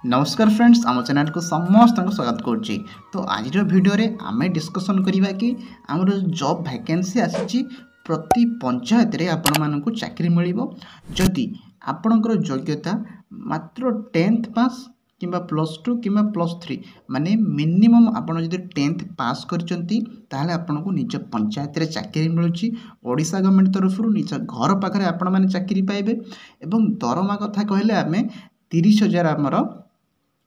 नमस्कार फ्रेंड्स आम चैनल को समस्त को स्वागत करुच्ची। तो आज वीडियो रे आम डिस्कसन करवा कि आमर जॉब वैकेंसी आसी प्रति पंचायत रे आपण मानक चाकरी मिलिबो जदि आपणकर योग्यता मात्र 10th पास किंबा +2 किंबा +3 माने मिनिमम आपण जदि 10th पास करचंती ताहले आपनको निज पंचायत रे चाकरी मिलुची। ओडिशा गवर्नमेंट तरफ निज घर पाखरे आपण माने चाकरी पाइबे एवं दरमा कथा कहले आमे 30,000 आमर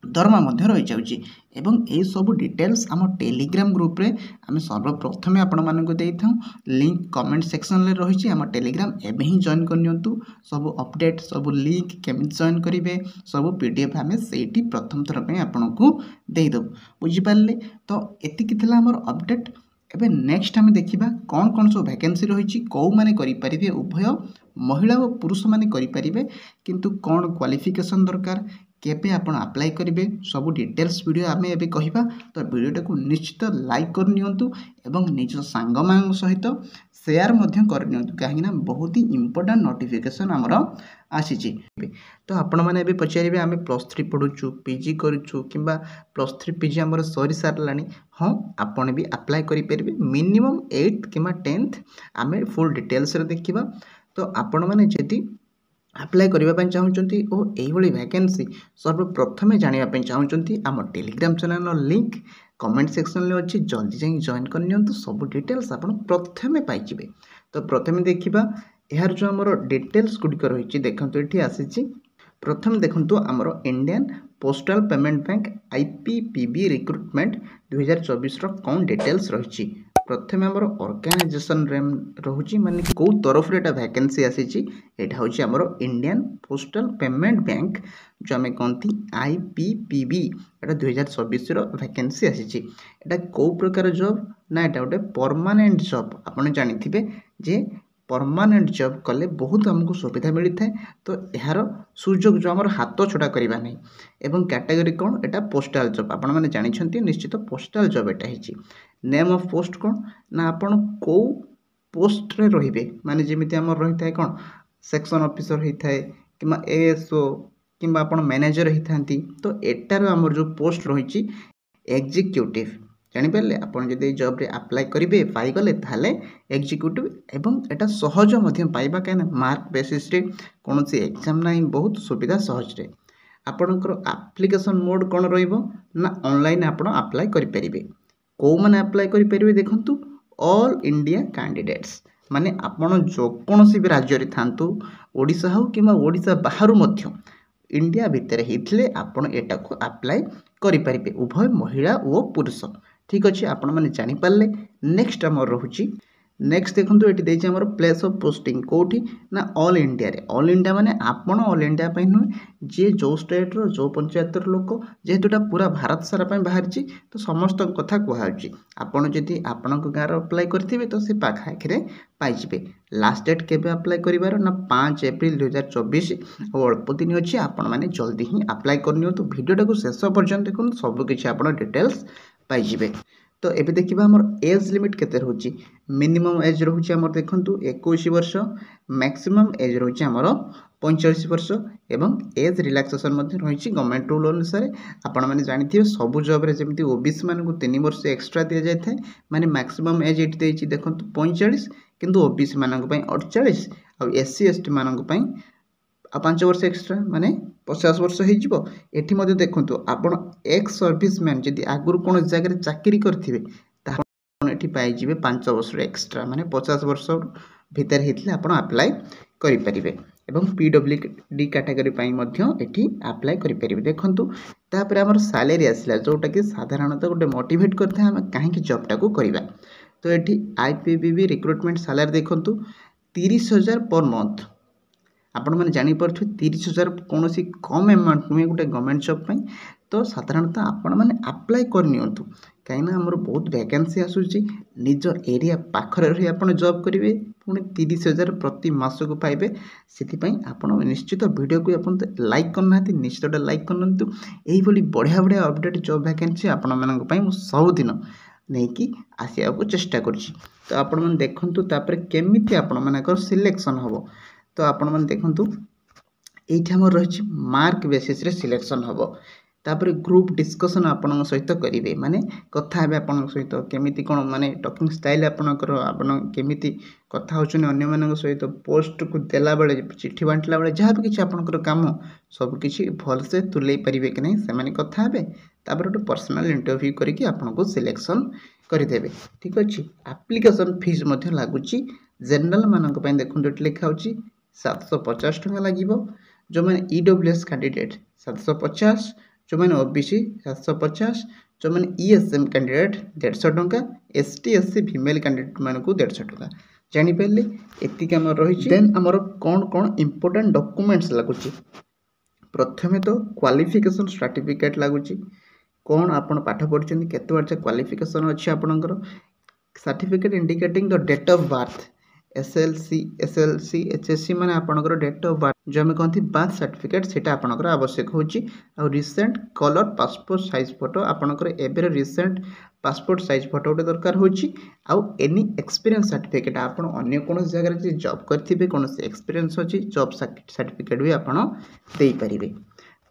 दरमा मध्य रही जाउची एवं ए सब डिटेल्स आम टेलीग्राम ग्रुप रे आम सर्वप्रथमे आपण मानक देइथां। लिंक कमेंट सेक्शन रे रही आम टेलीग्राम एबे ही जॉइन करनियंतु। सब अपडेट सब लिंक केमि जॉइन करिवे सब पीडीएफ आम सेठी प्रथम थर पे आपनको देइ दब बुझि पाले। तो एतिकी थिला हमर अपडेट। एबे नेक्स्ट आम देखिबा कौन कौन सब वैकेंसी रही कौ माने करि परिबे उभय महिला और पुरुष माने करि परिबे किंतु कौन क्वालिफिकेशन दरकार केबे आपण अप्लाई करेंगे सब डिटेल्स वीडियो आम ए कहिबा। तो वीडियो को निश्चित लाइक करनियंतु एवं निज सांग मान सहित शेयर मध्य करनियंतु कहीं बहुत ही इंपोर्टेंट नोटिफिकेशन आमर आसी। तो आपण मैंने भी पचारे आम +3 पढ़ुचु पीजी करूँ कि +3 पीजी आमर सरी सारा हाँ आपड़ भी अप्लाई करेंगे मिनिमम 8th कि 10th आम फुल डिटेल्स देखा। तो आपण मैंने जदि अप्लाई करने चाहूँगी और यही वैकेंसी सर्वप्रथमे जानापी चाहूँगी आम Telegram channel link comment section में अच्छी जल्दी जाए जॉइन करनी सब डिटेल्स आप प्रथमे पाइबे। तो प्रथमे देखा यार जो आमर डिटेल्स गुड़िक रही देखो ये आसी। प्रथम देखो आमर Indian postal payment bank IPPB recruitment 2024 कौन डिटेल्स रही। प्रथम आमर ऑर्गेनाइजेशन रोचे माने कौ तरफ वैकेंसी आसी हूँ आमर इंडियन पोस्टल पेमेंट बैंक जो आम कहती IPPB एटा 2024 वैकेंसी आसी। कौ प्रकार जॉब ना एटा गोटे परमानेंट जॉब आपने जानी जे परमानेंट जॉब कले बहुत आमको सुविधा मिलता है। तो यार सुजोग जो आम हाथ छड़ा करवा नहीं एवं कैटेगरी कौन एटा पोस्टाल जॉब आपण मैंने जानी निश्चित पोस्टाल जॉब एटा है। नेम ऑफ पोस्ट कौन ना आपण को पोस्ट रे रहिबे माने जेमिति आम रही है कौन सेक्शन ऑफिसर होता है कि ASO कि आपण मैनेजर होती। तो एटार आमर जो पोस्ट रही एग्जीक्यूटिव जानीपारे आपड़ जब जॉब रे अप्लाई करेंगे पाईगले ताहले एग्जीक्यूटिव एवं एटा सहज पाइबा कहीं मार्क बेसिस रे कौन सी एग्जाम ना बहुत सुविधा सहज रे। आपणकर एप्लिकेशन मोड कौन ना ऑनलाइन आप अप्लाई करेंगे कौ मैंने अप्लाई करेंगे देखु ऑल इंडिया कैंडिडेट्स माने आपण जो कौन भी राज्य रे थांतु ओडिशा हो कि ओडिशा बाहर मध्य इंडिया भितर होते आपण एटा को अप्लाई करेंगे उभय महिला और पुरुष। ठीक अच्छे आपण मैंने जानीपारे। नेक्स्ट आमर रोचे नेक्स्ट देखो ये आमर प्लेस ऑफ पोस्टिंग कौटी ना ऑल इंडिया रे। ऑल इंडिया माने आपण ऑल इंडिया नुहे जी जो स्टेट रो जो पंचायत लोक जेहेतुटा पूरा भारत सारा बाहरी तो समस्त कथा कहुच्छी आपड़ जदि आपण गाँव अप्लाई करेंगे तो सी पाखाखिरे पाइबे। लास्ट डेट केबे अप्लाई करिवार ना 5 एप्रिल 2024 और अल्प दिन अच्छी आपण मैंने जल्दी ही अप्लाई करनी। तो वीडियोटा को शेष पर्यंत देखो सबकि आप डिटेल्स पाइबे। तो एबे देखिबा हमर एज लिमिट केते रहउची मिनिमम एज रहउची हमर देखंतु 21 वर्ष मैक्सिमम एज रहउची हमर 45 वर्ष एवं एज रिलैक्सेशन मध्ये रहिची गवर्नमेंट रूल अनुसार। आपण माने जानिथिबे सब जॉब रे जेमति ओबीसी माने को 3 वर्ष एक्स्ट्रा दिया जाय थाए माने मैक्सिमम एज एटी देइची देखंतु 45 किंतु ओबीसी मानक पई 48 और SC ST मानक पई 5 वर्ष एक्स्ट्रा माने 50 वर्ष हो देखु आपण एक्स सर्विसमैन जदि आगुरी कौन जगह चाकरी करेंगे ये पाइबे 5 वर्ष एक्स्ट्रा माने 50 वर्ष भितर होते आप अप्लाई करेंगे। PWD कैटेगरी ये अप्लाई करेंगे। देखूँ तापर आमर सैलरी आसला जोटा कि साधारणतः गोटे मोटिवेट करते हैं कहीं जॉबटा को करवा। तो ये IPPB रिक्रुटमेंट सैलरी देखूँ 30,000 पर मंथ आपण मैंने जापर 30,000 कौन कम अमाउंट नुहे गोटे गवर्नमेंट जॉब पर। तो साधारणतः आपण मैंने अप्लाई करनियंतु कहीं आमर बहुत वैकेंसी आसूची निज एरिया पाखरे रही आप जॉब करेंगे पुणी 30,000 प्रति मास को पाइबे। से आपण निश्चित वीडियो को आप लाइक करना निश्चित लाइक करनी यही बढ़िया बढ़िया अपडेट जॉब वैकेंसी आपण मैं सबुदिन नहीं आसिया को चेष्टा करुँची। तो आपण मैंने देखूँ तापर केमिति आपण मानकर सिलेक्शन हम। तो आपण मैंने देखूँ এইଠି আমার রয়েছে মার্ক বেসিস সিলেक्शन हम तापर ग्रुप डिस्कसन आपण सहित करेंगे माने कथा हे आपण सहित केमिति कोन माने टॉकिंग स्टाइल आपणकर आपण केमिति कथा होचन अन्य मान सहित पोस्ट को देला बेले चिट्ठी बांटला बेले जहाँ भी किसी आपणकर काम सब किसी भल से तुले पारिबे कि नहीं से माने कथा हेबे तापर गोटे पर्सनल इंटरव्यू करके आपन को सिलेक्शन करदेवे ठीक अच्छे एप्लिकेशन फीस लगुच जनरल मानक देखो ये लिखा हो 750 टका लगे जो मैंने EWS कैंडिडेट 750 जो मैंने OBC 750 जो मैंने ESM कैंडिडेट 150 टका ST SC फीमेल कैंडिडेट मानक 150 टका जानीपारे एतिक आम रही देन आमर कौन कौन इंपोर्टेंट डॉक्यूमेंट्स लगुच प्रथमे तो क्वालिफिकेशन सर्टिफिकेट लगुच कौन आप पाठ पढ़ी केते वर्ष क्वालिफिकेशन अच्छी आपणकर certificate indicating the date of birth SLC HSC माने आपणकर डेट ऑफ बर्थ जो आम कहती बर्थ सर्टिफिकेट सेटा आपणकर आवश्यक होची आ recent colour passport size photo आपणकर एबेर रिसेंट पासपोर्ट साइज फोटो गोटे दरकार होची आ एनी एक्सपीरियंस सर्टिफिकेट आपण अन्य कोन जगह रे जॉब करथिबे कोन एक्सपीरियंस अछि जॉब सर्टिफिकेट भी आपण देई परिबे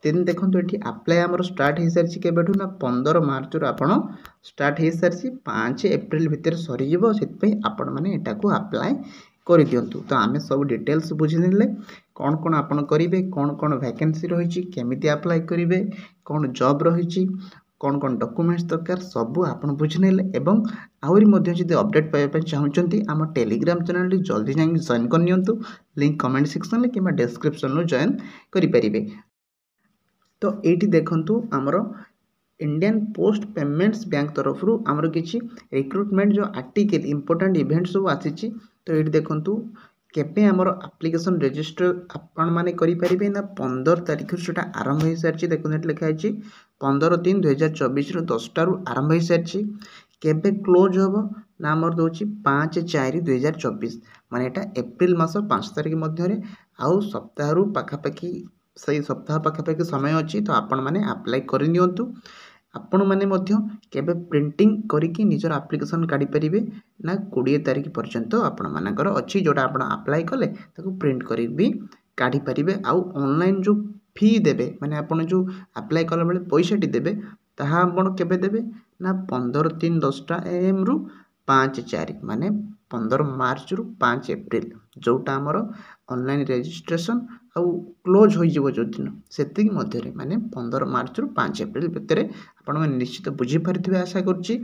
तेन देखो ये आप्लाय आमर स्टार्ट हो सारी के ना 15 मार्च आपड़ स्टार्ट हो सारी 5 एप्रिल भितर सरीज से आपण मैंने यहाँ आप्लाय कर दिंतु तो आम सब डिटेल्स बुझीने कौन कौन आपड़ करेंगे कौन कौन वैकेंसी रही केमी आप्लाय करेंगे कौन जॉब रही कौन कौन डॉक्यूमेंट्स दरकार सबू आप बुझीने आहरी जब अपडेट पाइबा चाहते आम टेलीग्राम चैनल जल्दी जाए जॉइन करनी लिंक कमेंट सेक्शन में कि डिस्क्रिप्शन जॉइन करेंगे तो ये देखु आमर इंडियन पोस्ट पेमेंट्स बैंक तरफ आमर किसी रिक्रुटमेंट जो आर्टिकल इंपोर्टेंट इवेंट सब आसी तो ये देखु केबे आमर एप्लिकेशन रजिस्टर आपण मैंने करेंगे ना 15 तारीख से आरंभ हो सारी देखो लिखाई 15/3/2024 10 आरंभ हो सारी केबे क्लोज हम ना आमर दूसरी 5/4/2024 माने एटा एप्रिल मास 5 तारीख मध्य आउ सप्ताह पाखापाखि सही सप्ताह पाखापाखि समय अच्छी तो आपण मैंने अप्लाई करनियंतु आपण मैंने केबे प्रिंटिंग करके निजर एप्लिकेशन काढ़ी पारिबे ना 20 तारीख पर्यंत आपण मानकर अच्छी जोटा आपण अप्लाई कले ताको प्रिंट कर भी काढ़ी पारिबे आउ ऑनलाइन जो फी देबे माने आपण जो अप्लाई कला बेले पैसाटी देबे ताहा आपण केबे देबे ना 15/3 AM रु 5/4 माने 15 मार्च रु 5 एप्रिल जोटा आमर ऑनलाइन रजिस्ट्रेशन आउ क्लोज हो जो दिन से मध्य माने 15 मार्च रु 5 एप्रिल भितर आपण मैंने निश्चित बुझीपारे आशा करुच्ची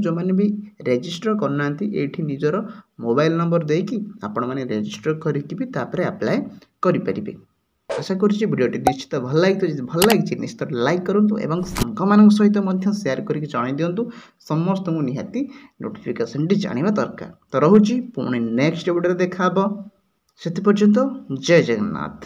जो मैंने भी रजिस्टर करना ये निजर मोबाइल नंबर देकी आपण मैंने रजिस्टर करके भी तापर अप्लाई करें आशा करुच्ची वीडियोटी निश्चित भल लगी तो भल लगी निश्चित लाइक करूँ और सांग मान सहित सेयार करके जन दिंतु समस्त निहाती नोटिफिकेशन जाना दरकार तो रोची पुणी नेक्स्ट वीडियो देखा से पर्यंत जय जगन्नाथ।